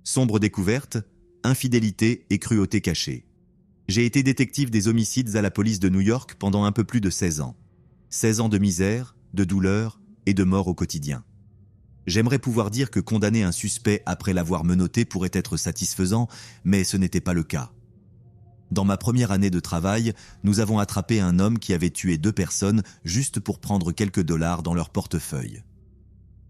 Sombre découverte, infidélité et cruauté cachée. J'ai été détective des homicides à la police de New York pendant un peu plus de 16 ans. 16 ans de misère, de douleur et de mort au quotidien. J'aimerais pouvoir dire que condamner un suspect après l'avoir menotté pourrait être satisfaisant, mais ce n'était pas le cas. Dans ma première année de travail, nous avons attrapé un homme qui avait tué 2 personnes juste pour prendre quelques dollars dans leur portefeuille.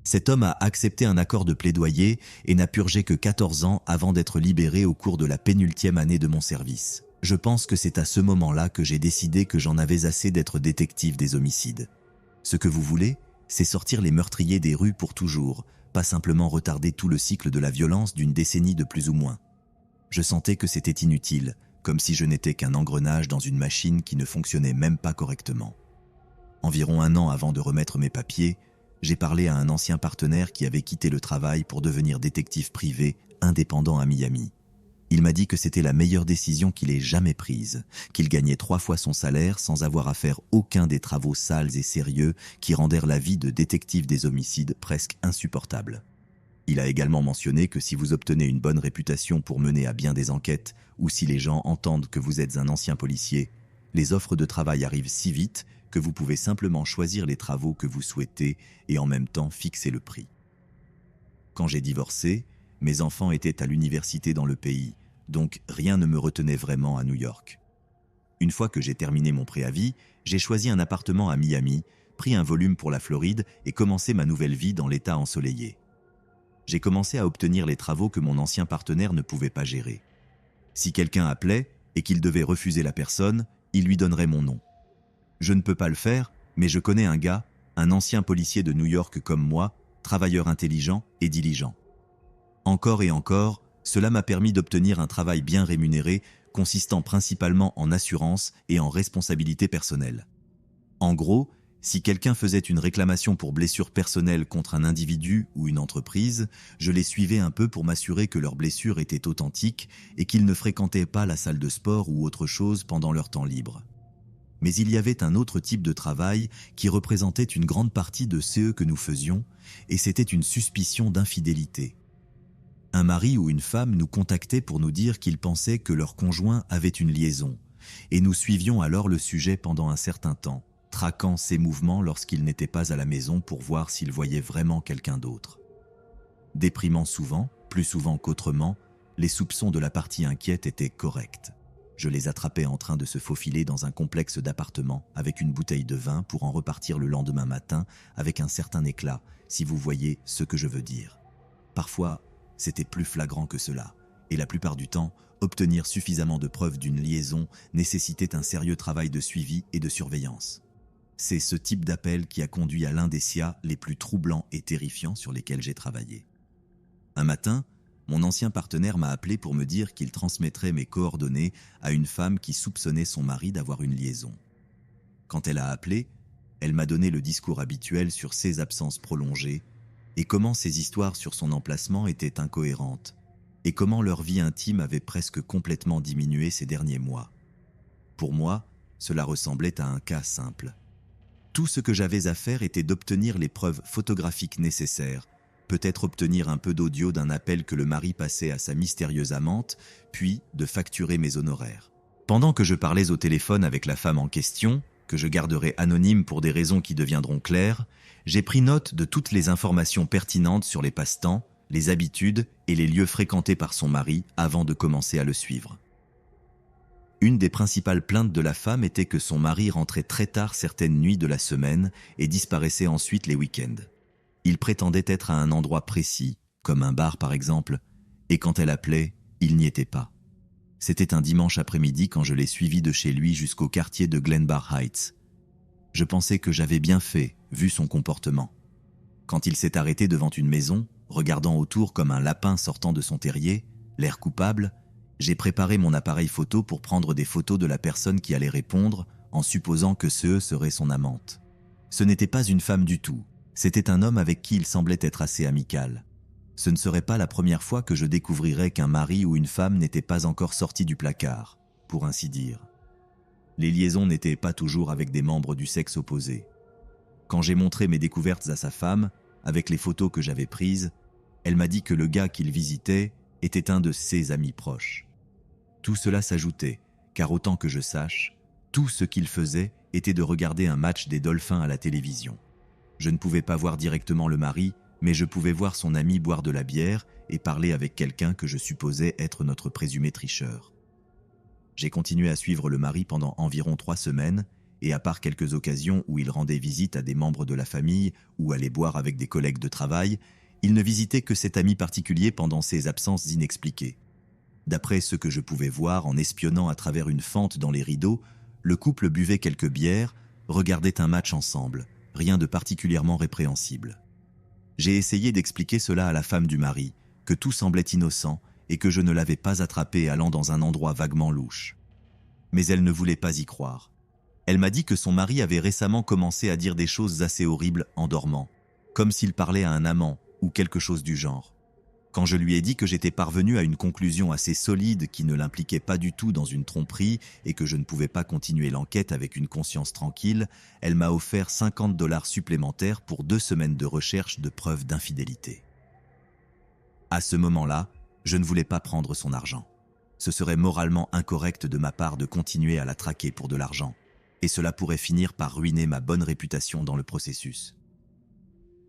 Cet homme a accepté un accord de plaidoyer et n'a purgé que 14 ans avant d'être libéré au cours de la pénultième année de mon service. Je pense que c'est à ce moment-là que j'ai décidé que j'en avais assez d'être détective des homicides. Ce que vous voulez, c'est sortir les meurtriers des rues pour toujours, pas simplement retarder tout le cycle de la violence d'une décennie de plus ou moins. Je sentais que c'était inutile, comme si je n'étais qu'un engrenage dans une machine qui ne fonctionnait même pas correctement. Environ 1 an avant de remettre mes papiers, j'ai parlé à un ancien partenaire qui avait quitté le travail pour devenir détective privé indépendant à Miami. Il m'a dit que c'était la meilleure décision qu'il ait jamais prise, qu'il gagnait 3 fois son salaire sans avoir à faire aucun des travaux sales et sérieux qui rendèrent la vie de détective des homicides presque insupportable. Il a également mentionné que si vous obtenez une bonne réputation pour mener à bien des enquêtes ou si les gens entendent que vous êtes un ancien policier, les offres de travail arrivent si vite que vous pouvez simplement choisir les travaux que vous souhaitez et en même temps fixer le prix. Quand j'ai divorcé, mes enfants étaient à l'université dans le pays, donc rien ne me retenait vraiment à New York. Une fois que j'ai terminé mon préavis, j'ai choisi un appartement à Miami, pris un volume pour la Floride et commencé ma nouvelle vie dans l'État ensoleillé. J'ai commencé à obtenir les travaux que mon ancien partenaire ne pouvait pas gérer. Si quelqu'un appelait et qu'il devait refuser la personne, il lui donnerait mon nom. Je ne peux pas le faire, mais je connais un gars, un ancien policier de New York comme moi, travailleur intelligent et diligent. Encore et encore, cela m'a permis d'obtenir un travail bien rémunéré, consistant principalement en assurance et en responsabilité personnelle. En gros, si quelqu'un faisait une réclamation pour blessure personnelle contre un individu ou une entreprise, je les suivais un peu pour m'assurer que leur blessure était authentique et qu'ils ne fréquentaient pas la salle de sport ou autre chose pendant leur temps libre. Mais il y avait un autre type de travail qui représentait une grande partie de ce que nous faisions, et c'était une suspicion d'infidélité. Un mari ou une femme nous contactait pour nous dire qu'ils pensaient que leur conjoint avait une liaison, et nous suivions alors le sujet pendant un certain temps, traquant ses mouvements lorsqu'il n'était pas à la maison pour voir s'il voyait vraiment quelqu'un d'autre. Déprimant souvent, plus souvent qu'autrement, les soupçons de la partie inquiète étaient corrects. Je les attrapais en train de se faufiler dans un complexe d'appartements avec une bouteille de vin pour en repartir le lendemain matin avec un certain éclat, si vous voyez ce que je veux dire. Parfois, c'était plus flagrant que cela, et la plupart du temps, obtenir suffisamment de preuves d'une liaison nécessitait un sérieux travail de suivi et de surveillance. C'est ce type d'appel qui a conduit à l'un des SIA les plus troublants et terrifiants sur lesquels j'ai travaillé. Un matin, mon ancien partenaire m'a appelé pour me dire qu'il transmettrait mes coordonnées à une femme qui soupçonnait son mari d'avoir une liaison. Quand elle a appelé, elle m'a donné le discours habituel sur ses absences prolongées et comment ses histoires sur son emplacement étaient incohérentes et comment leur vie intime avait presque complètement diminué ces derniers mois. Pour moi, cela ressemblait à un cas simple. Tout ce que j'avais à faire était d'obtenir les preuves photographiques nécessaires, peut-être obtenir un peu d'audio d'un appel que le mari passait à sa mystérieuse amante, puis de facturer mes honoraires. Pendant que je parlais au téléphone avec la femme en question, que je garderai anonyme pour des raisons qui deviendront claires, j'ai pris note de toutes les informations pertinentes sur les passe-temps, les habitudes et les lieux fréquentés par son mari avant de commencer à le suivre. Une des principales plaintes de la femme était que son mari rentrait très tard certaines nuits de la semaine et disparaissait ensuite les week-ends. Il prétendait être à un endroit précis, comme un bar par exemple, et quand elle appelait, il n'y était pas. C'était un dimanche après-midi quand je l'ai suivi de chez lui jusqu'au quartier de Glenbar Heights. Je pensais que j'avais bien fait, vu son comportement. Quand il s'est arrêté devant une maison, regardant autour comme un lapin sortant de son terrier, l'air coupable, j'ai préparé mon appareil photo pour prendre des photos de la personne qui allait répondre, en supposant que ce serait son amante. Ce n'était pas une femme du tout. C'était un homme avec qui il semblait être assez amical. Ce ne serait pas la première fois que je découvrirais qu'un mari ou une femme n'était pas encore sorti du placard, pour ainsi dire. Les liaisons n'étaient pas toujours avec des membres du sexe opposé. Quand j'ai montré mes découvertes à sa femme, avec les photos que j'avais prises, elle m'a dit que le gars qu'il visitait était un de ses amis proches. Tout cela s'ajoutait, car autant que je sache, tout ce qu'il faisait était de regarder un match des Dolphins à la télévision. Je ne pouvais pas voir directement le mari, mais je pouvais voir son ami boire de la bière et parler avec quelqu'un que je supposais être notre présumé tricheur. J'ai continué à suivre le mari pendant environ 3 semaines, et à part quelques occasions où il rendait visite à des membres de la famille ou allait boire avec des collègues de travail, il ne visitait que cet ami particulier pendant ses absences inexpliquées. D'après ce que je pouvais voir en espionnant à travers une fente dans les rideaux, le couple buvait quelques bières, regardait un match ensemble, rien de particulièrement répréhensible. J'ai essayé d'expliquer cela à la femme du mari, que tout semblait innocent et que je ne l'avais pas attrapé allant dans un endroit vaguement louche. Mais elle ne voulait pas y croire. Elle m'a dit que son mari avait récemment commencé à dire des choses assez horribles en dormant, comme s'il parlait à un amant ou quelque chose du genre. Quand je lui ai dit que j'étais parvenu à une conclusion assez solide qui ne l'impliquait pas du tout dans une tromperie et que je ne pouvais pas continuer l'enquête avec une conscience tranquille, elle m'a offert $50 supplémentaires pour 2 semaines de recherche de preuves d'infidélité. À ce moment-là, je ne voulais pas prendre son argent. Ce serait moralement incorrect de ma part de continuer à la traquer pour de l'argent, et cela pourrait finir par ruiner ma bonne réputation dans le processus.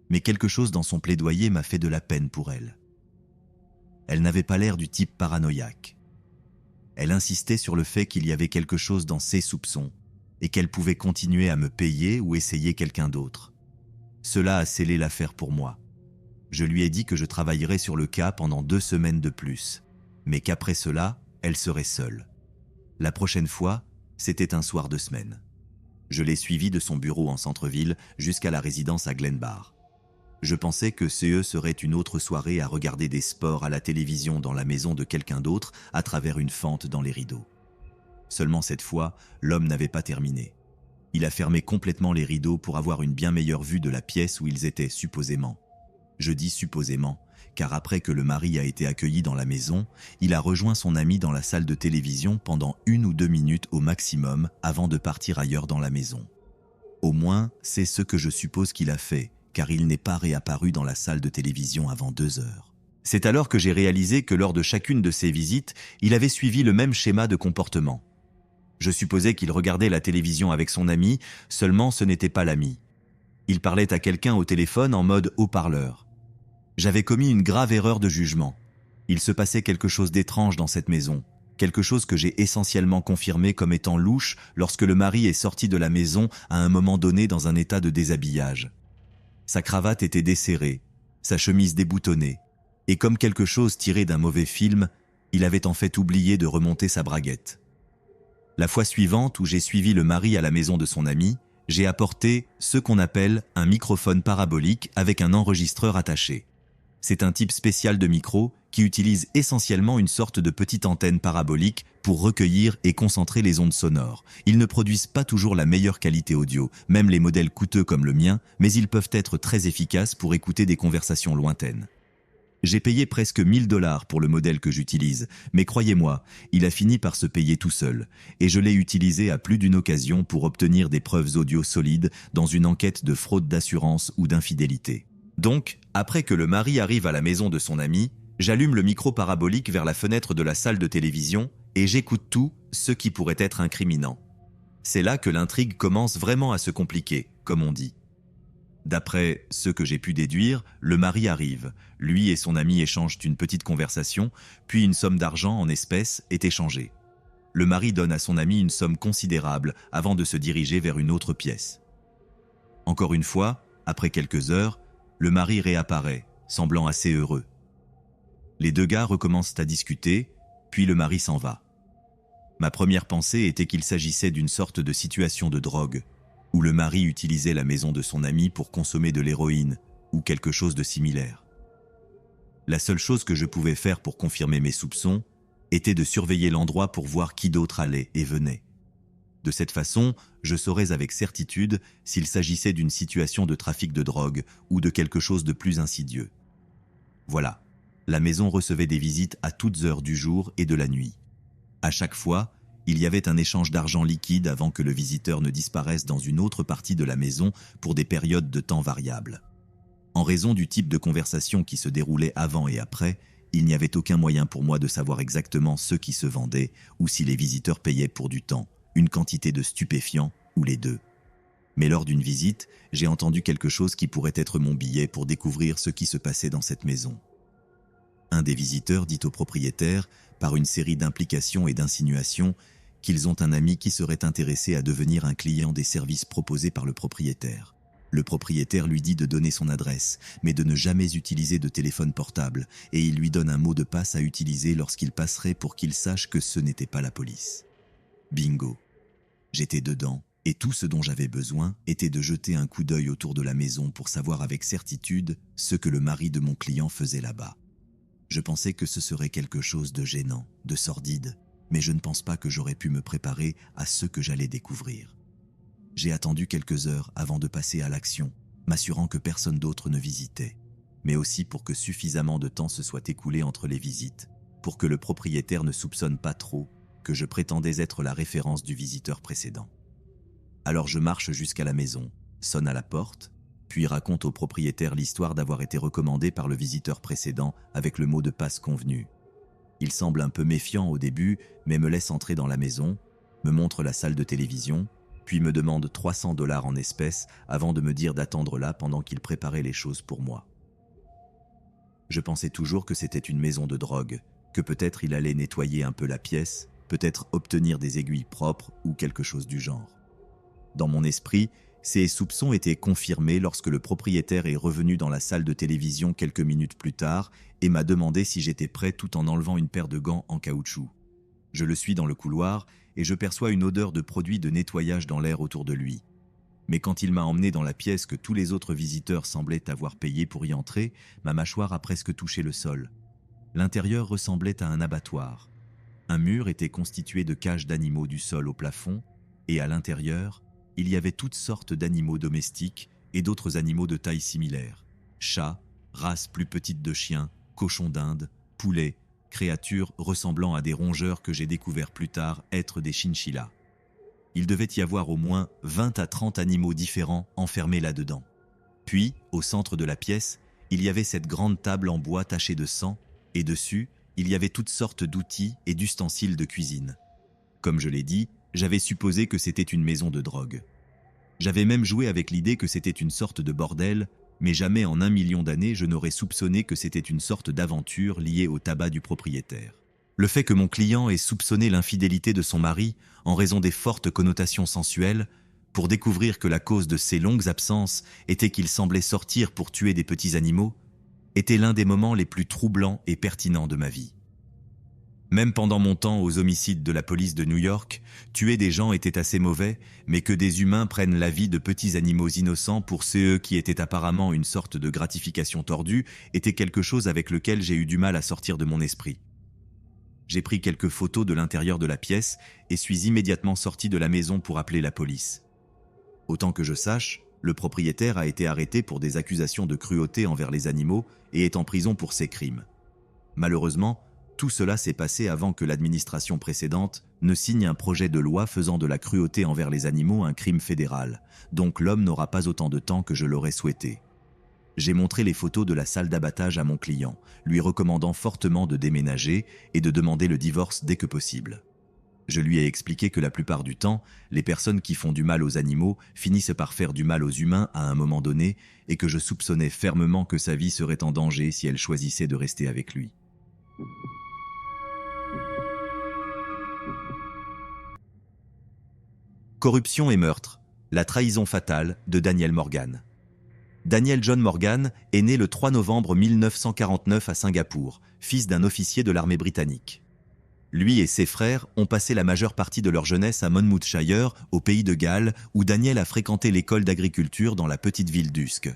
Mais quelque chose dans son plaidoyer m'a fait de la peine pour elle. Elle n'avait pas l'air du type paranoïaque. Elle insistait sur le fait qu'il y avait quelque chose dans ses soupçons et qu'elle pouvait continuer à me payer ou essayer quelqu'un d'autre. Cela a scellé l'affaire pour moi. Je lui ai dit que je travaillerais sur le cas pendant 2 semaines de plus, mais qu'après cela, elle serait seule. La prochaine fois, c'était un soir de semaine. Je l'ai suivie de son bureau en centre-ville jusqu'à la résidence à Glen Bar. Je pensais que CE serait une autre soirée à regarder des sports à la télévision dans la maison de quelqu'un d'autre à travers une fente dans les rideaux. Seulement cette fois, l'homme n'avait pas terminé. Il a fermé complètement les rideaux pour avoir une bien meilleure vue de la pièce où ils étaient supposément. Je dis supposément, car après que le mari a été accueilli dans la maison, il a rejoint son ami dans la salle de télévision pendant 1 ou 2 minutes au maximum avant de partir ailleurs dans la maison. Au moins, c'est ce que je suppose qu'il a fait, car il n'est pas réapparu dans la salle de télévision avant 2 heures. C'est alors que j'ai réalisé que lors de chacune de ses visites, il avait suivi le même schéma de comportement. Je supposais qu'il regardait la télévision avec son ami, seulement ce n'était pas l'ami. Il parlait à quelqu'un au téléphone en mode haut-parleur. J'avais commis une grave erreur de jugement. Il se passait quelque chose d'étrange dans cette maison, quelque chose que j'ai essentiellement confirmé comme étant louche lorsque le mari est sorti de la maison à un moment donné dans un état de déshabillage. Sa cravate était desserrée, sa chemise déboutonnée, et comme quelque chose tiré d'un mauvais film, il avait en fait oublié de remonter sa braguette. La fois suivante où j'ai suivi le mari à la maison de son ami, j'ai apporté ce qu'on appelle un microphone parabolique avec un enregistreur attaché. C'est un type spécial de micro qui utilise essentiellement une sorte de petite antenne parabolique pour recueillir et concentrer les ondes sonores. Ils ne produisent pas toujours la meilleure qualité audio, même les modèles coûteux comme le mien, mais ils peuvent être très efficaces pour écouter des conversations lointaines. J'ai payé presque $1000 pour le modèle que j'utilise, mais croyez-moi, il a fini par se payer tout seul, et je l'ai utilisé à plus d'une occasion pour obtenir des preuves audio solides dans une enquête de fraude d'assurance ou d'infidélité. Donc, après que le mari arrive à la maison de son ami, j'allume le micro parabolique vers la fenêtre de la salle de télévision et j'écoute tout ce qui pourrait être incriminant. C'est là que l'intrigue commence vraiment à se compliquer, comme on dit. D'après ce que j'ai pu déduire, le mari arrive. Lui et son ami échangent une petite conversation, puis une somme d'argent en espèces est échangée. Le mari donne à son ami une somme considérable avant de se diriger vers une autre pièce. Encore une fois, après quelques heures, le mari réapparaît, semblant assez heureux. Les 2 gars recommencent à discuter, puis le mari s'en va. Ma première pensée était qu'il s'agissait d'une sorte de situation de drogue, où le mari utilisait la maison de son ami pour consommer de l'héroïne ou quelque chose de similaire. La seule chose que je pouvais faire pour confirmer mes soupçons était de surveiller l'endroit pour voir qui d'autre allait et venait. De cette façon, je saurais avec certitude s'il s'agissait d'une situation de trafic de drogue ou de quelque chose de plus insidieux. Voilà, la maison recevait des visites à toutes heures du jour et de la nuit. À chaque fois, Il y avait un échange d'argent liquide avant que le visiteur ne disparaisse dans une autre partie de la maison pour des périodes de temps variables. En raison du type de conversation qui se déroulait avant et après, il n'y avait aucun moyen pour moi de savoir exactement ce qui se vendait ou si les visiteurs payaient pour du temps, une quantité de stupéfiants ou les deux. Mais lors d'une visite, j'ai entendu quelque chose qui pourrait être mon billet pour découvrir ce qui se passait dans cette maison. Un des visiteurs dit au propriétaire, par une série d'implications et d'insinuations, qu'ils ont un ami qui serait intéressé à devenir un client des services proposés par le propriétaire. Le propriétaire lui dit de donner son adresse, mais de ne jamais utiliser de téléphone portable, et il lui donne un mot de passe à utiliser lorsqu'il passerait pour qu'il sache que ce n'était pas la police. Bingo. J'étais dedans, et tout ce dont j'avais besoin était de jeter un coup d'œil autour de la maison pour savoir avec certitude ce que le mari de mon client faisait là-bas. Je pensais que ce serait quelque chose de gênant, de sordide, mais je ne pense pas que j'aurais pu me préparer à ce que j'allais découvrir. J'ai attendu quelques heures avant de passer à l'action, m'assurant que personne d'autre ne visitait, mais aussi pour que suffisamment de temps se soit écoulé entre les visites, pour que le propriétaire ne soupçonne pas trop que je prétendais être la référence du visiteur précédent. Alors je marche jusqu'à la maison, sonne à la porte, puis raconte au propriétaire l'histoire d'avoir été recommandé par le visiteur précédent avec le mot de passe convenu. Il semble un peu méfiant au début, mais me laisse entrer dans la maison, me montre la salle de télévision, puis me demande 300 $ en espèces avant de me dire d'attendre là pendant qu'il préparait les choses pour moi. Je pensais toujours que c'était une maison de drogue, que peut-être il allait nettoyer un peu la pièce, peut-être obtenir des aiguilles propres ou quelque chose du genre. Dans mon esprit, ces soupçons étaient confirmés lorsque le propriétaire est revenu dans la salle de télévision quelques minutes plus tard et m'a demandé si j'étais prêt tout en enlevant une paire de gants en caoutchouc. Je le suis dans le couloir et je perçois une odeur de produits de nettoyage dans l'air autour de lui. Mais quand il m'a emmené dans la pièce que tous les autres visiteurs semblaient avoir payé pour y entrer, ma mâchoire a presque touché le sol. L'intérieur ressemblait à un abattoir. Un mur était constitué de cages d'animaux du sol au plafond, et à l'intérieur, il y avait toutes sortes d'animaux domestiques et d'autres animaux de taille similaire. Chats, races plus petites de chiens, cochons d'Inde, poulets, créatures ressemblant à des rongeurs que j'ai découvert plus tard être des chinchillas. Il devait y avoir au moins 20 à 30 animaux différents enfermés là-dedans. Puis, au centre de la pièce, il y avait cette grande table en bois tachée de sang, et dessus, il y avait toutes sortes d'outils et d'ustensiles de cuisine. Comme je l'ai dit, j'avais supposé que c'était une maison de drogue. J'avais même joué avec l'idée que c'était une sorte de bordel, mais jamais en 1 million d'années je n'aurais soupçonné que c'était une sorte d'aventure liée au tabac du propriétaire. Le fait que mon client ait soupçonné l'infidélité de son mari en raison des fortes connotations sensuelles, pour découvrir que la cause de ses longues absences était qu'il semblait sortir pour tuer des petits animaux, était l'un des moments les plus troublants et pertinents de ma vie. Même pendant mon temps aux homicides de la police de New York, tuer des gens était assez mauvais, mais que des humains prennent la vie de petits animaux innocents pour ceux qui étaient apparemment une sorte de gratification tordue était quelque chose avec lequel j'ai eu du mal à sortir de mon esprit. J'ai pris quelques photos de l'intérieur de la pièce et suis immédiatement sorti de la maison pour appeler la police. Autant que je sache, le propriétaire a été arrêté pour des accusations de cruauté envers les animaux et est en prison pour ces crimes. Malheureusement, tout cela s'est passé avant que l'administration précédente ne signe un projet de loi faisant de la cruauté envers les animaux un crime fédéral, donc l'homme n'aura pas autant de temps que je l'aurais souhaité. J'ai montré les photos de la salle d'abattage à mon client, lui recommandant fortement de déménager et de demander le divorce dès que possible. Je lui ai expliqué que la plupart du temps, les personnes qui font du mal aux animaux finissent par faire du mal aux humains à un moment donné et que je soupçonnais fermement que sa vie serait en danger si elle choisissait de rester avec lui. Corruption et meurtre, la trahison fatale de Daniel Morgan. Daniel John Morgan est né le 3 novembre 1949 à Singapour, fils d'un officier de l'armée britannique. Lui et ses frères ont passé la majeure partie de leur jeunesse à Monmouthshire, au pays de Galles, où Daniel a fréquenté l'école d'agriculture dans la petite ville d'Usk.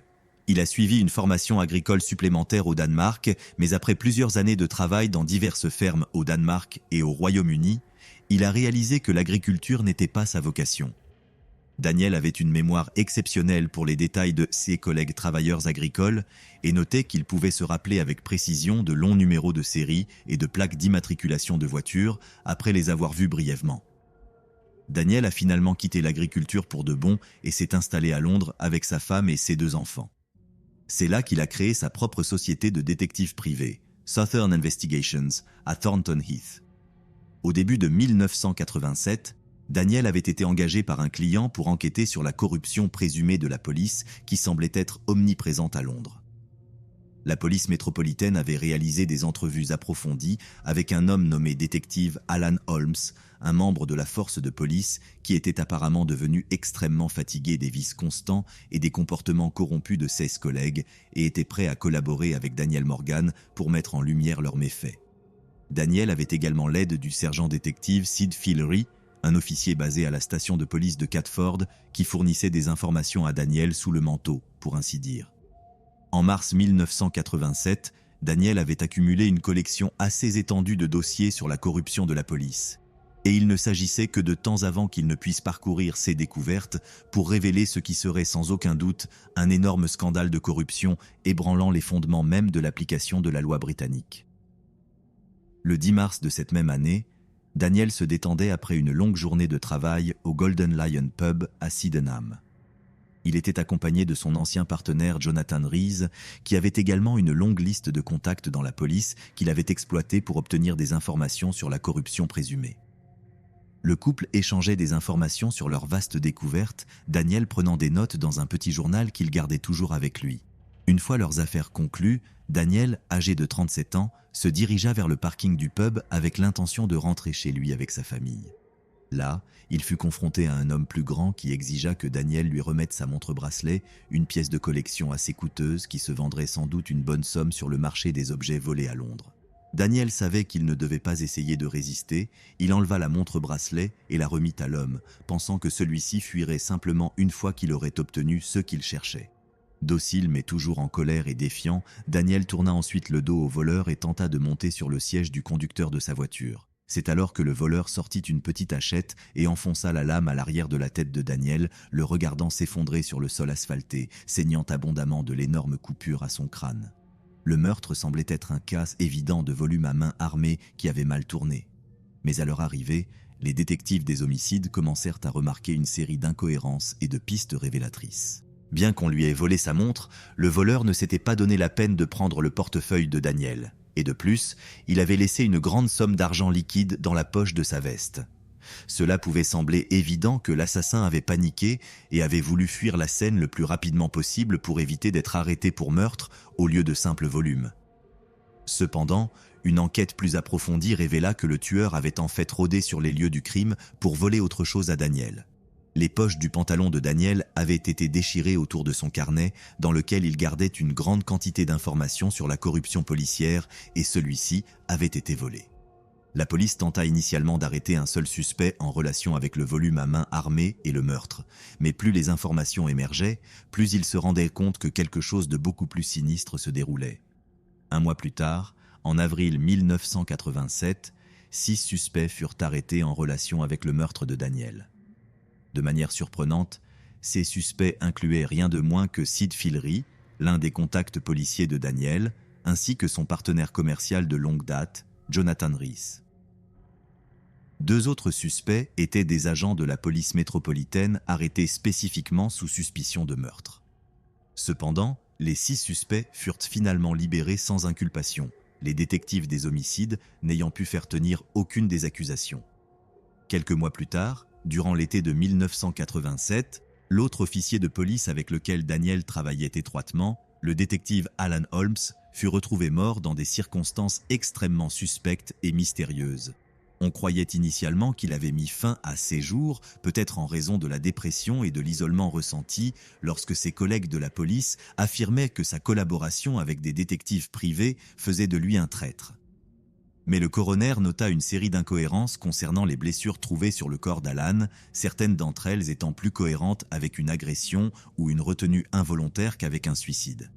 Il a suivi une formation agricole supplémentaire au Danemark, mais après plusieurs années de travail dans diverses fermes au Danemark et au Royaume-Uni, il a réalisé que l'agriculture n'était pas sa vocation. Daniel avait une mémoire exceptionnelle pour les détails de ses collègues travailleurs agricoles et notait qu'il pouvait se rappeler avec précision de longs numéros de série et de plaques d'immatriculation de voitures après les avoir vus brièvement. Daniel a finalement quitté l'agriculture pour de bon et s'est installé à Londres avec sa femme et ses 2 enfants. C'est là qu'il a créé sa propre société de détective privé, Southern Investigations, à Thornton Heath. Au début de 1987, Daniel avait été engagé par un client pour enquêter sur la corruption présumée de la police qui semblait être omniprésente à Londres. La police métropolitaine avait réalisé des entrevues approfondies avec un homme nommé détective Alan Holmes, un membre de la force de police qui était apparemment devenu extrêmement fatigué des vices constants et des comportements corrompus de ses collègues et était prêt à collaborer avec Daniel Morgan pour mettre en lumière leurs méfaits. Daniel avait également l'aide du sergent détective Sid Fillery, un officier basé à la station de police de Catford qui fournissait des informations à Daniel sous le manteau, pour ainsi dire. En mars 1987, Daniel avait accumulé une collection assez étendue de dossiers sur la corruption de la police. Et il ne s'agissait que de temps avant qu'il ne puisse parcourir ces découvertes pour révéler ce qui serait sans aucun doute un énorme scandale de corruption ébranlant les fondements même de l'application de la loi britannique. Le 10 mars de cette même année, Daniel se détendait après une longue journée de travail au Golden Lion Pub à Sydenham. Il était accompagné de son ancien partenaire Jonathan Rees, qui avait également une longue liste de contacts dans la police qu'il avait exploité pour obtenir des informations sur la corruption présumée. Le couple échangeait des informations sur leur vaste découverte, Daniel prenant des notes dans un petit journal qu'il gardait toujours avec lui. Une fois leurs affaires conclues, Daniel, âgé de 37 ans, se dirigea vers le parking du pub avec l'intention de rentrer chez lui avec sa famille. Là, il fut confronté à un homme plus grand qui exigea que Daniel lui remette sa montre-bracelet, une pièce de collection assez coûteuse qui se vendrait sans doute une bonne somme sur le marché des objets volés à Londres. Daniel savait qu'il ne devait pas essayer de résister, il enleva la montre-bracelet et la remit à l'homme, pensant que celui-ci fuirait simplement une fois qu'il aurait obtenu ce qu'il cherchait. Docile mais toujours en colère et défiant, Daniel tourna ensuite le dos au voleur et tenta de monter sur le siège du conducteur de sa voiture. C'est alors que le voleur sortit une petite hachette et enfonça la lame à l'arrière de la tête de Daniel, le regardant s'effondrer sur le sol asphalté, saignant abondamment de l'énorme coupure à son crâne. Le meurtre semblait être un cas évident de volume à main armée qui avait mal tourné. Mais à leur arrivée, les détectives des homicides commencèrent à remarquer une série d'incohérences et de pistes révélatrices. Bien qu'on lui ait volé sa montre, le voleur ne s'était pas donné la peine de prendre le portefeuille de Daniel. Et de plus, il avait laissé une grande somme d'argent liquide dans la poche de sa veste. Cela pouvait sembler évident que l'assassin avait paniqué et avait voulu fuir la scène le plus rapidement possible pour éviter d'être arrêté pour meurtre au lieu de simple volume. Cependant, une enquête plus approfondie révéla que le tueur avait en fait rôdé sur les lieux du crime pour voler autre chose à Daniel. Les poches du pantalon de Daniel avaient été déchirées autour de son carnet dans lequel il gardait une grande quantité d'informations sur la corruption policière et celui-ci avait été volé. La police tenta initialement d'arrêter un seul suspect en relation avec le volume à main armée et le meurtre, mais plus les informations émergeaient, plus ils se rendaient compte que quelque chose de beaucoup plus sinistre se déroulait. Un mois plus tard, en avril 1987, 6 suspects furent arrêtés en relation avec le meurtre de Daniel. De manière surprenante, ces suspects incluaient rien de moins que Sid Fillery, l'un des contacts policiers de Daniel, ainsi que son partenaire commercial de longue date, Jonathan Rees. 2 autres suspects étaient des agents de la police métropolitaine arrêtés spécifiquement sous suspicion de meurtre. Cependant, les 6 suspects furent finalement libérés sans inculpation, les détectives des homicides n'ayant pu faire tenir aucune des accusations. Quelques mois plus tard, durant l'été de 1987, l'autre officier de police avec lequel Daniel travaillait étroitement, le détective Alan Holmes, fut retrouvé mort dans des circonstances extrêmement suspectes et mystérieuses. On croyait initialement qu'il avait mis fin à ses jours, peut-être en raison de la dépression et de l'isolement ressenti, lorsque ses collègues de la police affirmaient que sa collaboration avec des détectives privés faisait de lui un traître. Mais le coroner nota une série d'incohérences concernant les blessures trouvées sur le corps d'Alan, certaines d'entre elles étant plus cohérentes avec une agression ou une retenue involontaire qu'avec un suicide.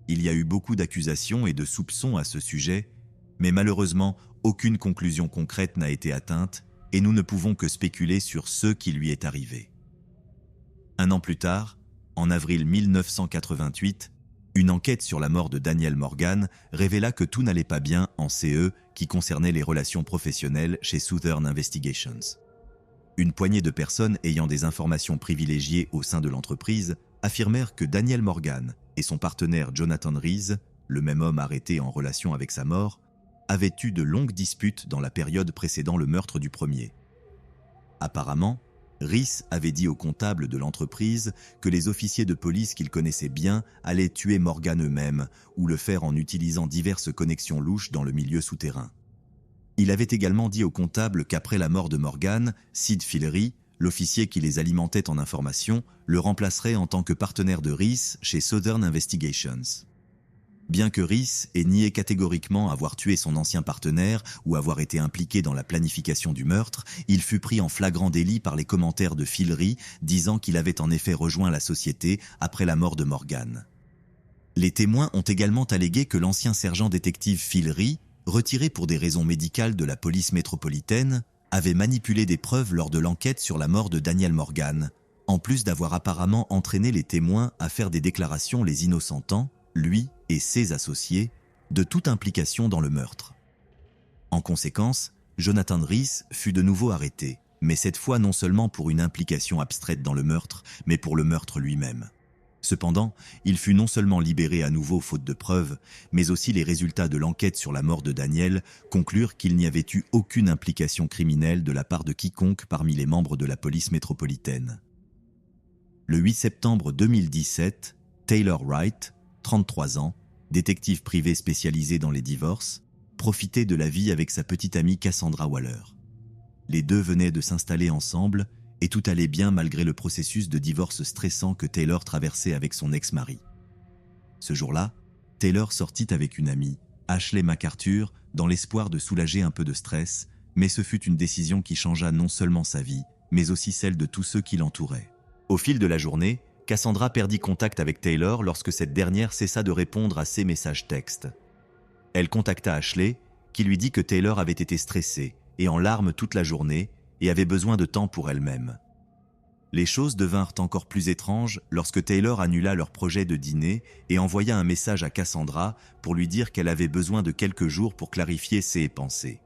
Il y a eu beaucoup d'accusations et de soupçons à ce sujet, mais malheureusement, aucune conclusion concrète n'a été atteinte et nous ne pouvons que spéculer sur ce qui lui est arrivé. Un an plus tard, en avril 1988, une enquête sur la mort de Daniel Morgan révéla que tout n'allait pas bien en CE qui concernait les relations professionnelles chez Southern Investigations. Une poignée de personnes ayant des informations privilégiées au sein de l'entreprise affirmèrent que Daniel Morgan et son partenaire Jonathan Rees, le même homme arrêté en relation avec sa mort, avaient eu de longues disputes dans la période précédant le meurtre du premier. Apparemment, Rees avait dit au comptable de l'entreprise que les officiers de police qu'il connaissait bien allaient tuer Morgan eux-mêmes ou le faire en utilisant diverses connexions louches dans le milieu souterrain. Il avait également dit au comptable qu'après la mort de Morgan, Sid Fillery, l'officier qui les alimentait en informations, le remplacerait en tant que partenaire de Rees chez Southern Investigations. Bien que Rees ait nié catégoriquement avoir tué son ancien partenaire ou avoir été impliqué dans la planification du meurtre, il fut pris en flagrant délit par les commentaires de Fillery disant qu'il avait en effet rejoint la société après la mort de Morgan. Les témoins ont également allégué que l'ancien sergent détective Fillery, retiré pour des raisons médicales de la police métropolitaine, avait manipulé des preuves lors de l'enquête sur la mort de Daniel Morgan, en plus d'avoir apparemment entraîné les témoins à faire des déclarations les innocentant, lui et ses associés, de toute implication dans le meurtre. En conséquence, Jonathan Rees fut de nouveau arrêté, mais cette fois non seulement pour une implication abstraite dans le meurtre, mais pour le meurtre lui-même. Cependant, il fut non seulement libéré à nouveau faute de preuves, mais aussi les résultats de l'enquête sur la mort de Daniel conclurent qu'il n'y avait eu aucune implication criminelle de la part de quiconque parmi les membres de la police métropolitaine. Le 8 septembre 2017, Taylor Wright, 33 ans, détective privé spécialisé dans les divorces, profitait de la vie avec sa petite amie Cassandra Waller. Les deux venaient de s'installer ensemble et tout allait bien malgré le processus de divorce stressant que Taylor traversait avec son ex-mari. Ce jour-là, Taylor sortit avec une amie, Ashley MacArthur, dans l'espoir de soulager un peu de stress, mais ce fut une décision qui changea non seulement sa vie, mais aussi celle de tous ceux qui l'entouraient. Au fil de la journée, Cassandra perdit contact avec Taylor lorsque cette dernière cessa de répondre à ses messages textes. Elle contacta Ashley, qui lui dit que Taylor avait été stressée et en larmes toute la journée et avait besoin de temps pour elle-même. Les choses devinrent encore plus étranges lorsque Taylor annula leur projet de dîner et envoya un message à Cassandra pour lui dire qu'elle avait besoin de quelques jours pour clarifier ses pensées.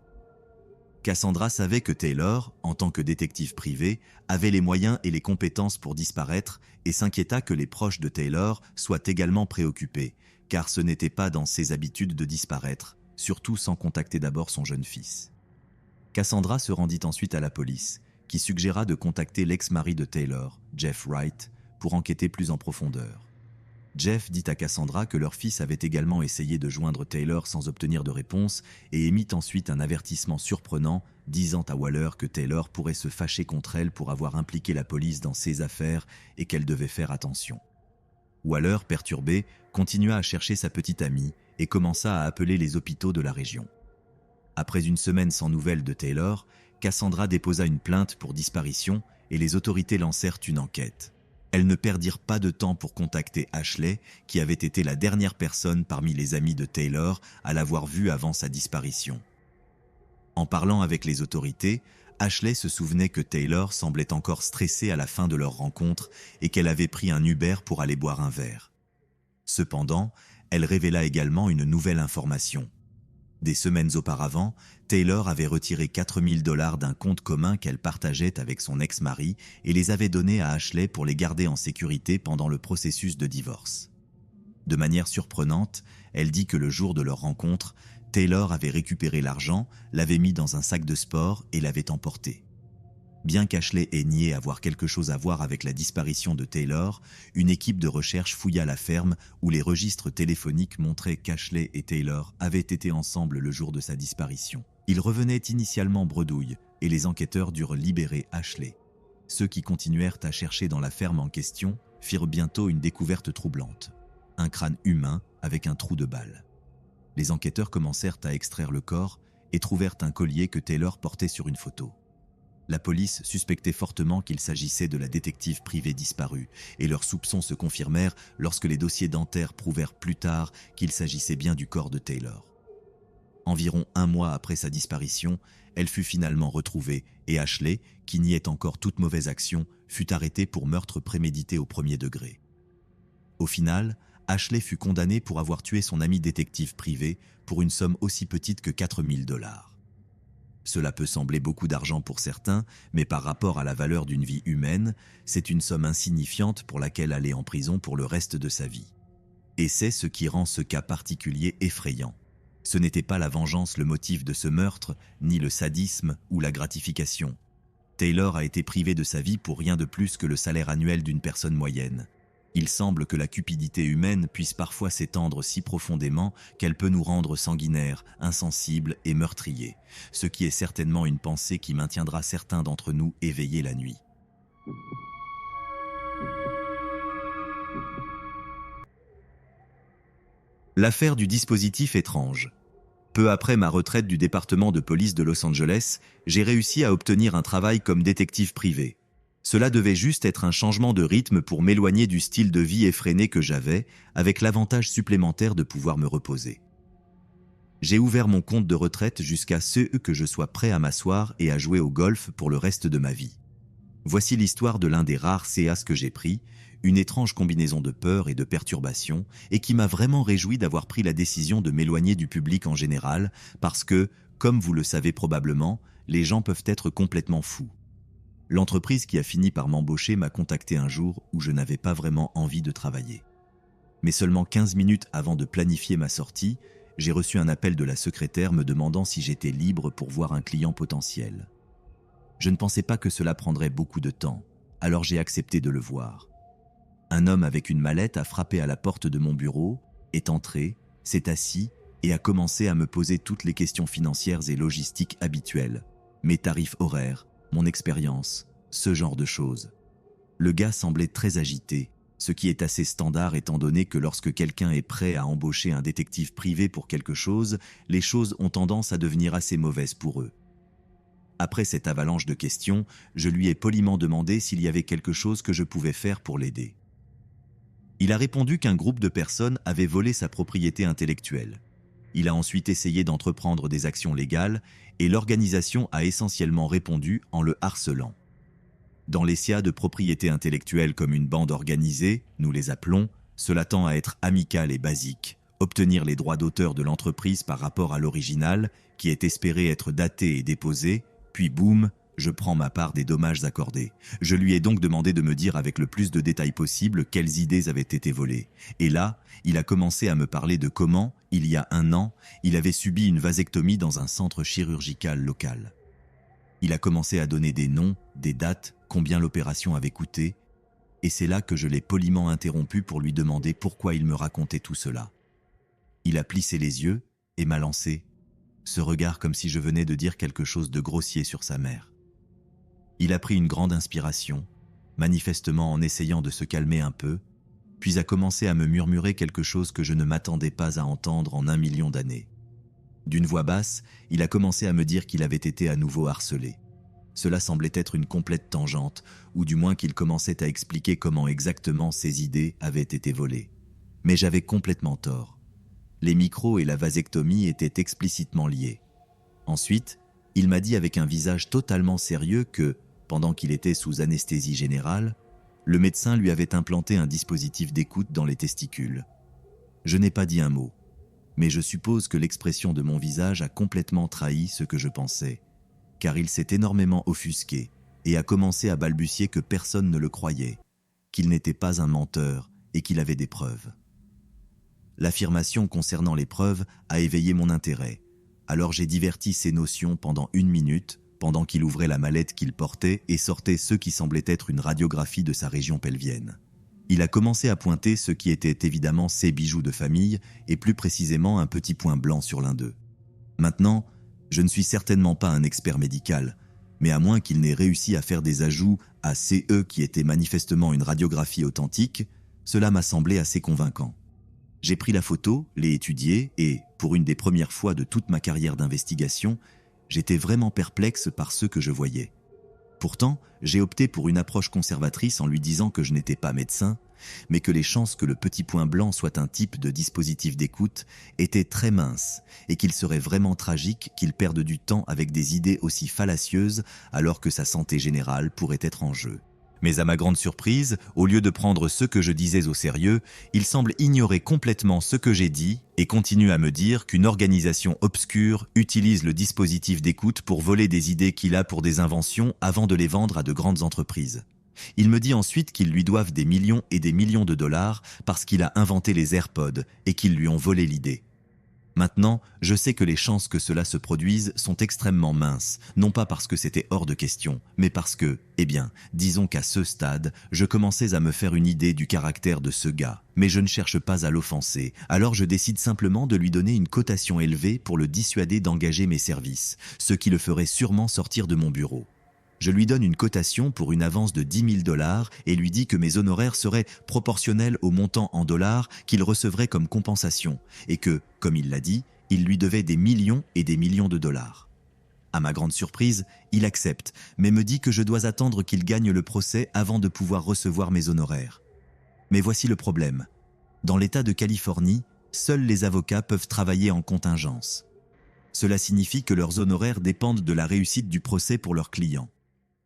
Cassandra savait que Taylor, en tant que détective privé, avait les moyens et les compétences pour disparaître et s'inquiéta que les proches de Taylor soient également préoccupés, car ce n'était pas dans ses habitudes de disparaître, surtout sans contacter d'abord son jeune fils. Cassandra se rendit ensuite à la police, qui suggéra de contacter l'ex-mari de Taylor, Jeff Wright, pour enquêter plus en profondeur. Jeff dit à Cassandra que leur fils avait également essayé de joindre Taylor sans obtenir de réponse et émit ensuite un avertissement surprenant disant à Waller que Taylor pourrait se fâcher contre elle pour avoir impliqué la police dans ses affaires et qu'elle devait faire attention. Waller, perturbé, continua à chercher sa petite amie et commença à appeler les hôpitaux de la région. Après une semaine sans nouvelles de Taylor, Cassandra déposa une plainte pour disparition et les autorités lancèrent une enquête. Elles ne perdirent pas de temps pour contacter Ashley, qui avait été la dernière personne parmi les amis de Taylor à l'avoir vue avant sa disparition. En parlant avec les autorités, Ashley se souvenait que Taylor semblait encore stressée à la fin de leur rencontre et qu'elle avait pris un Uber pour aller boire un verre. Cependant, elle révéla également une nouvelle information. Des semaines auparavant, Taylor avait retiré 4 000 $ d'un compte commun qu'elle partageait avec son ex-mari et les avait donnés à Ashley pour les garder en sécurité pendant le processus de divorce. De manière surprenante, elle dit que le jour de leur rencontre, Taylor avait récupéré l'argent, l'avait mis dans un sac de sport et l'avait emporté. Bien qu'Ashley ait nié avoir quelque chose à voir avec la disparition de Taylor, une équipe de recherche fouilla la ferme où les registres téléphoniques montraient qu'Ashley et Taylor avaient été ensemble le jour de sa disparition. Ils revenaient initialement bredouille et les enquêteurs durent libérer Ashley. Ceux qui continuèrent à chercher dans la ferme en question firent bientôt une découverte troublante. Un crâne humain avec un trou de balle. Les enquêteurs commencèrent à extraire le corps et trouvèrent un collier que Taylor portait sur une photo. La police suspectait fortement qu'il s'agissait de la détective privée disparue, et leurs soupçons se confirmèrent lorsque les dossiers dentaires prouvèrent plus tard qu'il s'agissait bien du corps de Taylor. Environ 1 mois après sa disparition, elle fut finalement retrouvée, et Ashley, qui niait encore toute mauvaise action, fut arrêtée pour meurtre prémédité au 1er degré. Au final, Ashley fut condamnée pour avoir tué son ami détective privé pour une somme aussi petite que 4 000 $. Cela peut sembler beaucoup d'argent pour certains, mais par rapport à la valeur d'une vie humaine, c'est une somme insignifiante pour laquelle aller en prison pour le reste de sa vie. Et c'est ce qui rend ce cas particulier effrayant. Ce n'était pas la vengeance le motif de ce meurtre, ni le sadisme ou la gratification. Taylor a été privé de sa vie pour rien de plus que le salaire annuel d'une personne moyenne. Il semble que la cupidité humaine puisse parfois s'étendre si profondément qu'elle peut nous rendre sanguinaires, insensibles et meurtriers, ce qui est certainement une pensée qui maintiendra certains d'entre nous éveillés la nuit. L'affaire du dispositif étrange. Peu après ma retraite du département de police de Los Angeles, j'ai réussi à obtenir un travail comme détective privé. Cela devait juste être un changement de rythme pour m'éloigner du style de vie effréné que j'avais, avec l'avantage supplémentaire de pouvoir me reposer. J'ai ouvert mon compte de retraite jusqu'à ce que je sois prêt à m'asseoir et à jouer au golf pour le reste de ma vie. Voici l'histoire de l'un des rares CAs que j'ai pris, une étrange combinaison de peur et de perturbation, et qui m'a vraiment réjoui d'avoir pris la décision de m'éloigner du public en général, parce que, comme vous le savez probablement, les gens peuvent être complètement fous. L'entreprise qui a fini par m'embaucher m'a contacté un jour où je n'avais pas vraiment envie de travailler. Mais seulement 15 minutes avant de planifier ma sortie, j'ai reçu un appel de la secrétaire me demandant si j'étais libre pour voir un client potentiel. Je ne pensais pas que cela prendrait beaucoup de temps, alors j'ai accepté de le voir. Un homme avec une mallette a frappé à la porte de mon bureau, est entré, s'est assis et a commencé à me poser toutes les questions financières et logistiques habituelles, mes tarifs horaires, mon expérience, ce genre de choses. Le gars semblait très agité, ce qui est assez standard étant donné que lorsque quelqu'un est prêt à embaucher un détective privé pour quelque chose, les choses ont tendance à devenir assez mauvaises pour eux. Après cette avalanche de questions, je lui ai poliment demandé s'il y avait quelque chose que je pouvais faire pour l'aider. Il a répondu qu'un groupe de personnes avait volé sa propriété intellectuelle. Il a ensuite essayé d'entreprendre des actions légales et l'organisation a essentiellement répondu en le harcelant. Dans les SIA de propriété intellectuelle comme une bande organisée, nous les appelons, cela tend à être amical et basique, obtenir les droits d'auteur de l'entreprise par rapport à l'original, qui est espéré être daté et déposé, puis boum, je prends ma part des dommages accordés. Je lui ai donc demandé de me dire avec le plus de détails possible quelles idées avaient été volées. Et là, il a commencé à me parler de comment, il y a 1 an, il avait subi une vasectomie dans un centre chirurgical local. Il a commencé à donner des noms, des dates, combien l'opération avait coûté, et c'est là que je l'ai poliment interrompu pour lui demander pourquoi il me racontait tout cela. Il a plissé les yeux et m'a lancé ce regard comme si je venais de dire quelque chose de grossier sur sa mère. Il a pris une grande inspiration, manifestement en essayant de se calmer un peu, puis a commencé à me murmurer quelque chose que je ne m'attendais pas à entendre en 1 million d'années. D'une voix basse, il a commencé à me dire qu'il avait été à nouveau harcelé. Cela semblait être une complète tangente, ou du moins qu'il commençait à expliquer comment exactement ses idées avaient été volées. Mais j'avais complètement tort. Les micros et la vasectomie étaient explicitement liés. Ensuite, il m'a dit avec un visage totalement sérieux que, pendant qu'il était sous anesthésie générale, le médecin lui avait implanté un dispositif d'écoute dans les testicules. Je n'ai pas dit un mot, mais je suppose que l'expression de mon visage a complètement trahi ce que je pensais, car il s'est énormément offusqué et a commencé à balbutier que personne ne le croyait, qu'il n'était pas un menteur et qu'il avait des preuves. L'affirmation concernant les preuves a éveillé mon intérêt, alors j'ai diverti ces notions pendant 1 minute, pendant qu'il ouvrait la mallette qu'il portait et sortait ce qui semblait être une radiographie de sa région pelvienne. Il a commencé à pointer ce qui était évidemment ses bijoux de famille et plus précisément un petit point blanc sur l'un d'eux. Maintenant, je ne suis certainement pas un expert médical, mais à moins qu'il n'ait réussi à faire des ajouts à CE qui était manifestement une radiographie authentique, cela m'a semblé assez convaincant. J'ai pris la photo, l'ai étudiée et, pour une des premières fois de toute ma carrière d'investigation, j'étais vraiment perplexe par ce que je voyais. Pourtant, j'ai opté pour une approche conservatrice en lui disant que je n'étais pas médecin, mais que les chances que le petit point blanc soit un type de dispositif d'écoute étaient très minces et qu'il serait vraiment tragique qu'il perde du temps avec des idées aussi fallacieuses alors que sa santé générale pourrait être en jeu. Mais à ma grande surprise, au lieu de prendre ce que je disais au sérieux, il semble ignorer complètement ce que j'ai dit et continue à me dire qu'une organisation obscure utilise le dispositif d'écoute pour voler des idées qu'il a pour des inventions avant de les vendre à de grandes entreprises. Il me dit ensuite qu'ils lui doivent des millions et des millions de dollars parce qu'il a inventé les AirPods et qu'ils lui ont volé l'idée. Maintenant, je sais que les chances que cela se produise sont extrêmement minces, non pas parce que c'était hors de question, mais parce que, disons qu'à ce stade, je commençais à me faire une idée du caractère de ce gars, mais je ne cherche pas à l'offenser, alors je décide simplement de lui donner une cotation élevée pour le dissuader d'engager mes services, ce qui le ferait sûrement sortir de mon bureau. Je lui donne une cotation pour une avance de 10 000 dollars et lui dis que mes honoraires seraient proportionnels au montant en dollars qu'il recevrait comme compensation et que, comme il l'a dit, il lui devait des millions et des millions de dollars. À ma grande surprise, il accepte, mais me dit que je dois attendre qu'il gagne le procès avant de pouvoir recevoir mes honoraires. Mais voici le problème. Dans l'État de Californie, seuls les avocats peuvent travailler en contingence. Cela signifie que leurs honoraires dépendent de la réussite du procès pour leurs clients.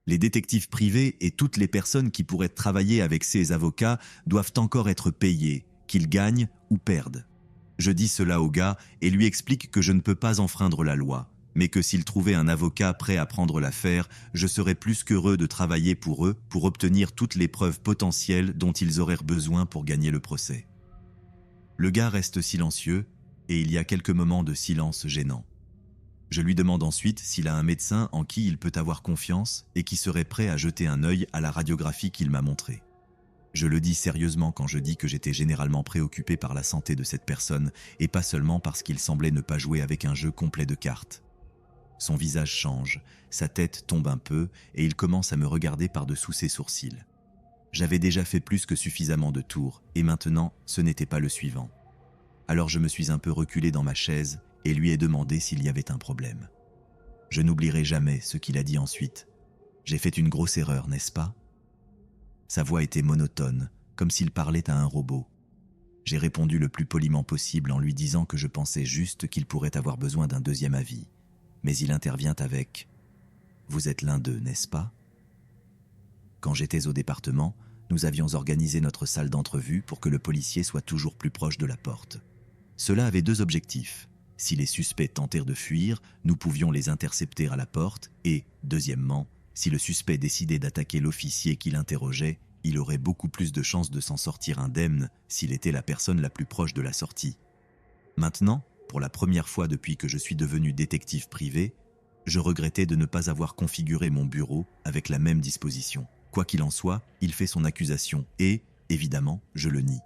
Les détectives privés et toutes les personnes qui pourraient travailler avec ces avocats doivent encore être payés, qu'ils gagnent ou perdent. Je dis cela au gars et lui explique que je ne peux pas enfreindre la loi, mais que s'il trouvait un avocat prêt à prendre l'affaire, je serais plus qu'heureux de travailler pour eux pour obtenir toutes les preuves potentielles dont ils auraient besoin pour gagner le procès. Le gars reste silencieux et il y a quelques moments de silence gênant. Je lui demande ensuite s'il a un médecin en qui il peut avoir confiance et qui serait prêt à jeter un œil à la radiographie qu'il m'a montrée. Je le dis sérieusement quand je dis que j'étais généralement préoccupé par la santé de cette personne et pas seulement parce qu'il semblait ne pas jouer avec un jeu complet de cartes. Son visage change, sa tête tombe un peu et il commence à me regarder par-dessous ses sourcils. J'avais déjà fait plus que suffisamment de tours et maintenant ce n'était pas le suivant. Alors je me suis un peu reculé dans ma chaise et lui ai demandé s'il y avait un problème. Je n'oublierai jamais ce qu'il a dit ensuite. « J'ai fait une grosse erreur, n'est-ce pas ?» Sa voix était monotone, comme s'il parlait à un robot. J'ai répondu le plus poliment possible en lui disant que je pensais juste qu'il pourrait avoir besoin d'un deuxième avis. Mais il intervient avec « Vous êtes l'un d'eux, n'est-ce pas ?» Quand j'étais au département, nous avions organisé notre salle d'entrevue pour que le policier soit toujours plus proche de la porte. Cela avait deux objectifs. Si les suspects tentèrent de fuir, nous pouvions les intercepter à la porte et, deuxièmement, si le suspect décidait d'attaquer l'officier qui l'interrogeait, il aurait beaucoup plus de chances de s'en sortir indemne s'il était la personne la plus proche de la sortie. Maintenant, pour la première fois depuis que je suis devenu détective privé, je regrettais de ne pas avoir configuré mon bureau avec la même disposition. Quoi qu'il en soit, il fait son accusation et, évidemment, je le nie.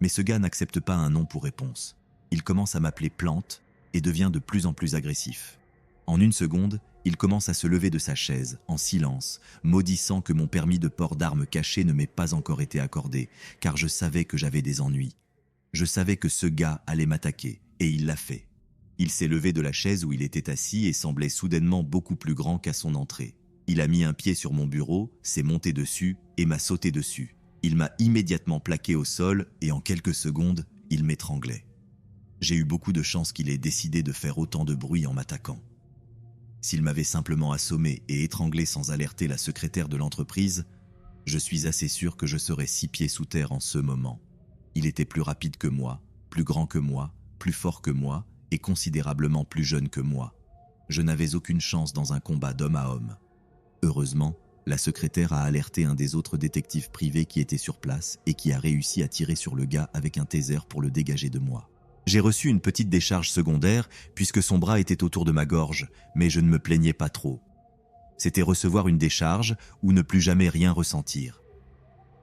Mais ce gars n'accepte pas un non pour réponse. Il commence à m'appeler Plante et devient de plus en plus agressif. En une seconde, il commence à se lever de sa chaise, en silence, maudissant que mon permis de port d'armes cachées ne m'ait pas encore été accordé, car je savais que j'avais des ennuis. Je savais que ce gars allait m'attaquer, et il l'a fait. Il s'est levé de la chaise où il était assis et semblait soudainement beaucoup plus grand qu'à son entrée. Il a mis un pied sur mon bureau, s'est monté dessus et m'a sauté dessus. Il m'a immédiatement plaqué au sol et en quelques secondes, il m'étranglait. J'ai eu beaucoup de chance qu'il ait décidé de faire autant de bruit en m'attaquant. S'il m'avait simplement assommé et étranglé sans alerter la secrétaire de l'entreprise, je suis assez sûr que je serais 6 pieds sous terre en ce moment. Il était plus rapide que moi, plus grand que moi, plus fort que moi et considérablement plus jeune que moi. Je n'avais aucune chance dans un combat d'homme à homme. Heureusement, la secrétaire a alerté un des autres détectives privés qui était sur place et qui a réussi à tirer sur le gars avec un taser pour le dégager de moi. J'ai reçu une petite décharge secondaire puisque son bras était autour de ma gorge, mais je ne me plaignais pas trop. C'était recevoir une décharge ou ne plus jamais rien ressentir.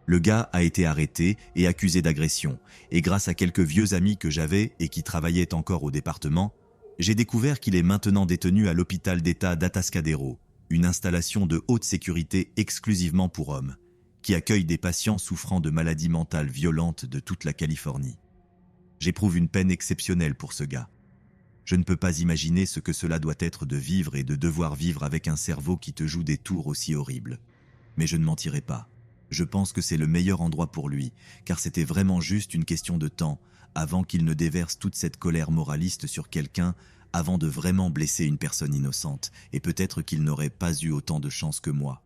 Le gars a été arrêté et accusé d'agression, et grâce à quelques vieux amis que j'avais et qui travaillaient encore au département, j'ai découvert qu'il est maintenant détenu à l'hôpital d'État d'Atascadero, une installation de haute sécurité exclusivement pour hommes, qui accueille des patients souffrant de maladies mentales violentes de toute la Californie. J'éprouve une peine exceptionnelle pour ce gars. Je ne peux pas imaginer ce que cela doit être de vivre et de devoir vivre avec un cerveau qui te joue des tours aussi horribles. Mais je ne mentirai pas. Je pense que c'est le meilleur endroit pour lui, car c'était vraiment juste une question de temps avant qu'il ne déverse toute cette colère moraliste sur quelqu'un avant de vraiment blesser une personne innocente, et peut-être qu'il n'aurait pas eu autant de chance que moi.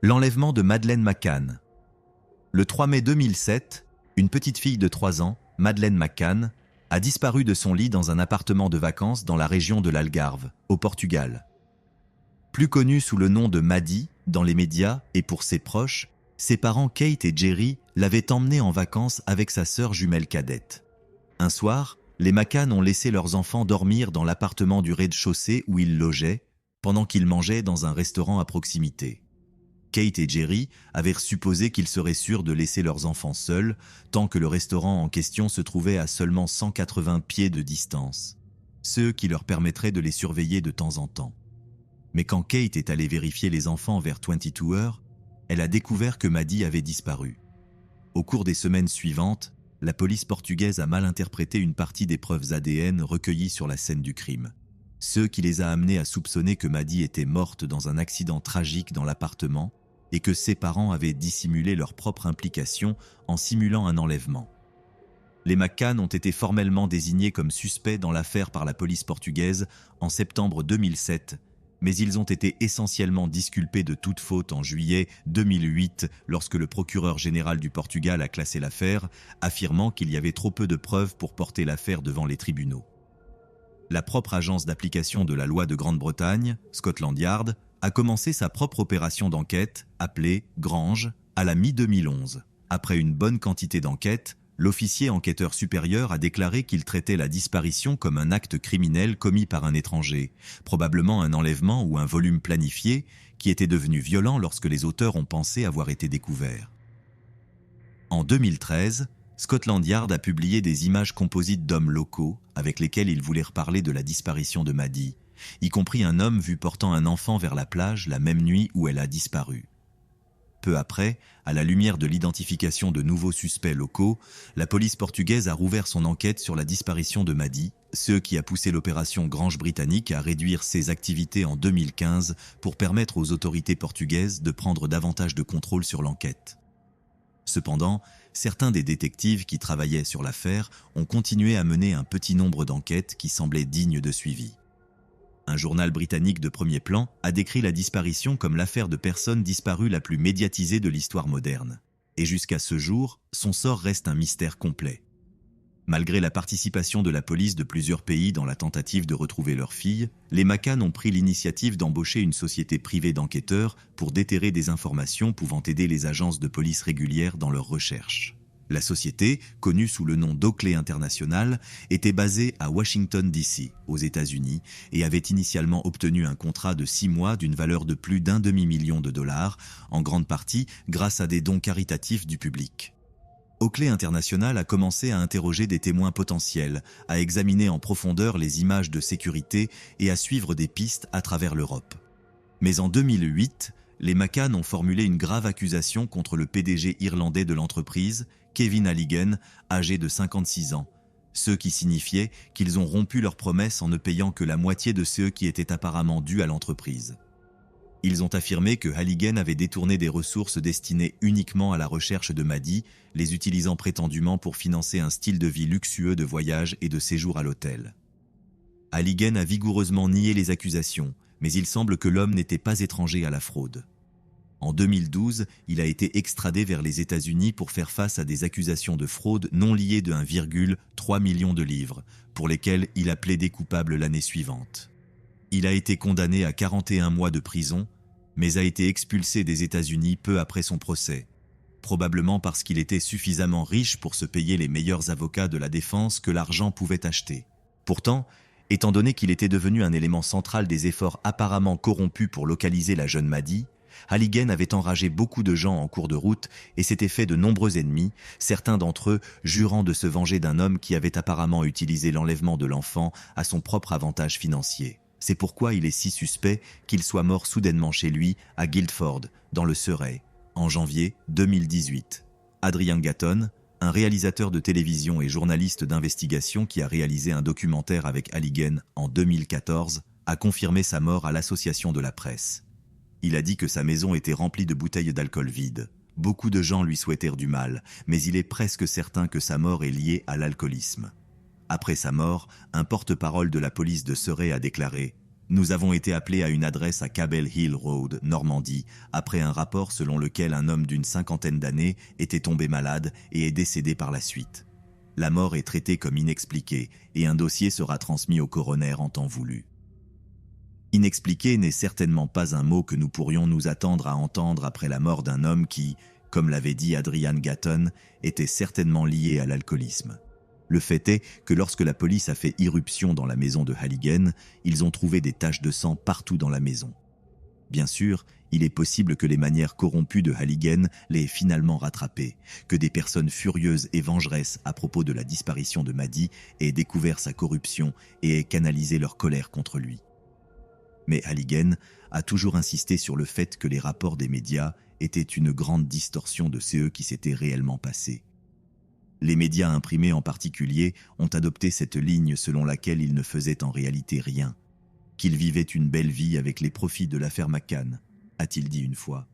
L'enlèvement de Madeleine McCann. Le 3 mai 2007, une petite fille de 3 ans, Madeleine McCann, a disparu de son lit dans un appartement de vacances dans la région de l'Algarve, au Portugal. Plus connue sous le nom de Maddie dans les médias et pour ses proches, ses parents Kate et Jerry l'avaient emmenée en vacances avec sa sœur jumelle cadette. Un soir, les McCann ont laissé leurs enfants dormir dans l'appartement du rez-de-chaussée où ils logeaient, pendant qu'ils mangeaient dans un restaurant à proximité. Kate et Jerry avaient supposé qu'ils seraient sûrs de laisser leurs enfants seuls, tant que le restaurant en question se trouvait à seulement 180 pieds de distance, ce qui leur permettrait de les surveiller de temps en temps. Mais quand Kate est allée vérifier les enfants vers 22 heures, elle a découvert que Maddie avait disparu. Au cours des semaines suivantes, la police portugaise a mal interprété une partie des preuves ADN recueillies sur la scène du crime, ce qui les a amenés à soupçonner que Maddie était morte dans un accident tragique dans l'appartement et que ses parents avaient dissimulé leur propre implication en simulant un enlèvement. Les McCann ont été formellement désignés comme suspects dans l'affaire par la police portugaise en septembre 2007, mais ils ont été essentiellement disculpés de toute faute en juillet 2008 lorsque le procureur général du Portugal a classé l'affaire, affirmant qu'il y avait trop peu de preuves pour porter l'affaire devant les tribunaux. La propre agence d'application de la loi de Grande-Bretagne, Scotland Yard, a commencé sa propre opération d'enquête, appelée Grange, à la mi-2011. Après une bonne quantité d'enquêtes, l'officier enquêteur supérieur a déclaré qu'il traitait la disparition comme un acte criminel commis par un étranger, probablement un enlèvement ou un volume planifié qui était devenu violent lorsque les auteurs ont pensé avoir été découverts. En 2013, Scotland Yard a publié des images composites d'hommes locaux avec lesquels il voulait reparler de la disparition de Maddie, y compris un homme vu portant un enfant vers la plage la même nuit où elle a disparu. Peu après, à la lumière de l'identification de nouveaux suspects locaux, la police portugaise a rouvert son enquête sur la disparition de Maddie, ce qui a poussé l'opération Grange britannique à réduire ses activités en 2015 pour permettre aux autorités portugaises de prendre davantage de contrôle sur l'enquête. Cependant, certains des détectives qui travaillaient sur l'affaire ont continué à mener un petit nombre d'enquêtes qui semblaient dignes de suivi. Un journal britannique de premier plan a décrit la disparition comme l'affaire de personnes disparues la plus médiatisée de l'histoire moderne. Et jusqu'à ce jour, son sort reste un mystère complet. Malgré la participation de la police de plusieurs pays dans la tentative de retrouver leur fille, les McCann ont pris l'initiative d'embaucher une société privée d'enquêteurs pour déterrer des informations pouvant aider les agences de police régulières dans leurs recherches. La société, connue sous le nom d'Oakley International, était basée à Washington DC, aux États-Unis, et avait initialement obtenu un contrat de 6 mois d'une valeur de plus d'1 demi-million de dollars, en grande partie grâce à des dons caritatifs du public. Oakley International a commencé à interroger des témoins potentiels, à examiner en profondeur les images de sécurité et à suivre des pistes à travers l'Europe. Mais en 2008, les McCann ont formulé une grave accusation contre le PDG irlandais de l'entreprise, Kevin Halligan, âgé de 56 ans, ce qui signifiait qu'ils ont rompu leur promesse en ne payant que la moitié de ceux qui étaient apparemment dus à l'entreprise. Ils ont affirmé que Halligan avait détourné des ressources destinées uniquement à la recherche de Maddie, les utilisant prétendument pour financer un style de vie luxueux de voyage et de séjour à l'hôtel. Halligan a vigoureusement nié les accusations, mais il semble que l'homme n'était pas étranger à la fraude. En 2012, il a été extradé vers les États-Unis pour faire face à des accusations de fraude non liées de 1,3 million de livres, pour lesquelles il a plaidé coupable l'année suivante. Il a été condamné à 41 mois de prison, mais a été expulsé des États-Unis peu après son procès, probablement parce qu'il était suffisamment riche pour se payer les meilleurs avocats de la défense que l'argent pouvait acheter. Pourtant, étant donné qu'il était devenu un élément central des efforts apparemment corrompus pour localiser la jeune Maddie, Halligan avait enragé beaucoup de gens en cours de route et s'était fait de nombreux ennemis, certains d'entre eux jurant de se venger d'un homme qui avait apparemment utilisé l'enlèvement de l'enfant à son propre avantage financier. C'est pourquoi il est si suspect qu'il soit mort soudainement chez lui à Guildford, dans le Surrey, en janvier 2018. Adrian Gatton, un réalisateur de télévision et journaliste d'investigation qui a réalisé un documentaire avec Halligan en 2014, a confirmé sa mort à l'Association de la presse. Il a dit que sa maison était remplie de bouteilles d'alcool vides. Beaucoup de gens lui souhaitèrent du mal, mais il est presque certain que sa mort est liée à l'alcoolisme. Après sa mort, un porte-parole de la police de Surrey a déclaré Nous avons été appelés à une adresse à Cabell Hill Road, Normandie, après un rapport selon lequel un homme d'une 50aine d'années était tombé malade et est décédé par la suite. La mort est traitée comme inexpliquée et un dossier sera transmis au coroner en temps voulu. Inexpliqué n'est certainement pas un mot que nous pourrions nous attendre à entendre après la mort d'un homme qui, comme l'avait dit Adrian Gatton, était certainement lié à l'alcoolisme. Le fait est que lorsque la police a fait irruption dans la maison de Halligan, ils ont trouvé des taches de sang partout dans la maison. Bien sûr, il est possible que les manières corrompues de Halligan l'aient finalement rattrapé, que des personnes furieuses et vengeresses à propos de la disparition de Maddie aient découvert sa corruption et aient canalisé leur colère contre lui. Mais Halligan a toujours insisté sur le fait que les rapports des médias étaient une grande distorsion de ce qui s'était réellement passé. Les médias imprimés en particulier ont adopté cette ligne selon laquelle il ne faisait en réalité rien, qu'il vivait une belle vie avec les profits de l'affaire McCann, a-t-il dit une fois.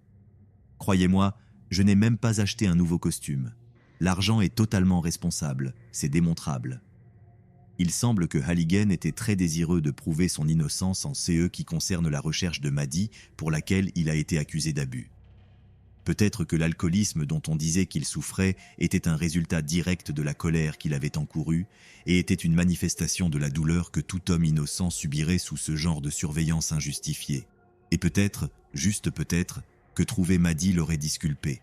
Croyez-moi, je n'ai même pas acheté un nouveau costume. L'argent est totalement responsable, c'est démontrable. Il semble que Halligan était très désireux de prouver son innocence en ce qui concerne la recherche de Maddie pour laquelle il a été accusé d'abus. Peut-être que l'alcoolisme dont on disait qu'il souffrait était un résultat direct de la colère qu'il avait encourue et était une manifestation de la douleur que tout homme innocent subirait sous ce genre de surveillance injustifiée. Et peut-être, juste peut-être, que trouver Maddie l'aurait disculpé.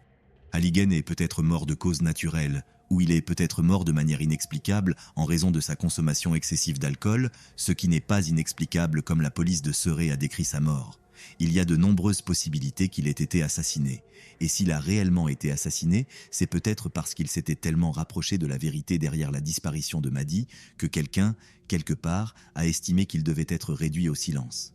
Halligan est peut-être mort de cause naturelle, ou il est peut-être mort de manière inexplicable en raison de sa consommation excessive d'alcool, ce qui n'est pas inexplicable comme la police de Surrey a décrit sa mort. Il y a de nombreuses possibilités qu'il ait été assassiné. Et s'il a réellement été assassiné, c'est peut-être parce qu'il s'était tellement rapproché de la vérité derrière la disparition de Maddie que quelqu'un, quelque part, a estimé qu'il devait être réduit au silence.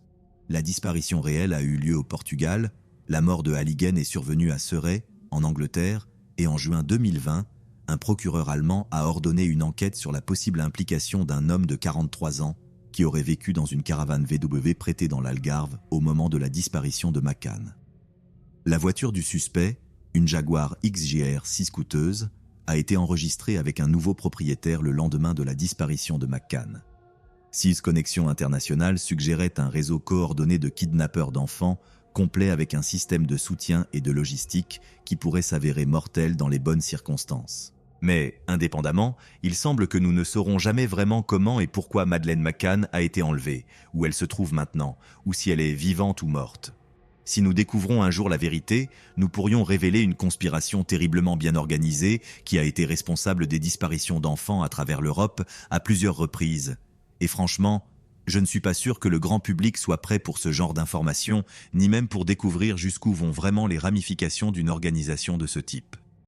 La disparition réelle a eu lieu au Portugal, la mort de Halligan est survenue à Surrey, en Angleterre, et en juin 2020, un procureur allemand a ordonné une enquête sur la possible implication d'un homme de 43 ans qui aurait vécu dans une caravane VW prêtée dans l'Algarve au moment de la disparition de McCann. La voiture du suspect, une Jaguar XJR 6 coûteuse, a été enregistrée avec un nouveau propriétaire le lendemain de la disparition de McCann. Six Connexions Internationales suggérait un réseau coordonné de kidnappeurs d'enfants complet avec un système de soutien et de logistique qui pourrait s'avérer mortel dans les bonnes circonstances. Mais, indépendamment, il semble que nous ne saurons jamais vraiment comment et pourquoi Madeleine McCann a été enlevée, où elle se trouve maintenant, ou si elle est vivante ou morte. Si nous découvrons un jour la vérité, nous pourrions révéler une conspiration terriblement bien organisée qui a été responsable des disparitions d'enfants à travers l'Europe à plusieurs reprises. Et franchement, je ne suis pas sûr que le grand public soit prêt pour ce genre d'informations, ni même pour découvrir jusqu'où vont vraiment les ramifications d'une organisation de ce type.